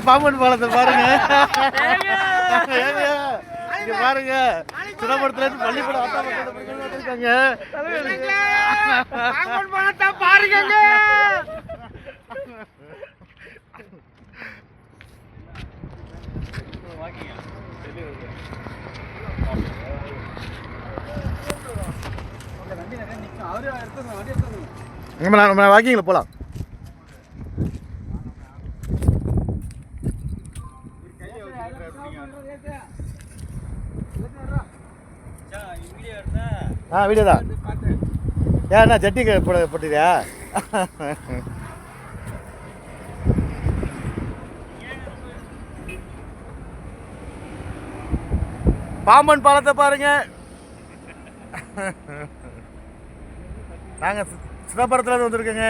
பாம்பன் பாலத்தை பாருங்க. இங்க பாருங்க, சிதம்பரத்துல இருந்து பள்ளிக்கூடம் வந்திருக்காங்க. பாம்பன் பாலத்தை பாருங்க. நம்ம வாக்கிங்கில் போகலாம். வீடியோ தான். ஏன்னா சட்டி போட்டுறியா? பாம்பன் பாலத்தை பாருங்க. நாங்கள் சிதம்பரத்துல இருந்து வந்திருக்கோங்க.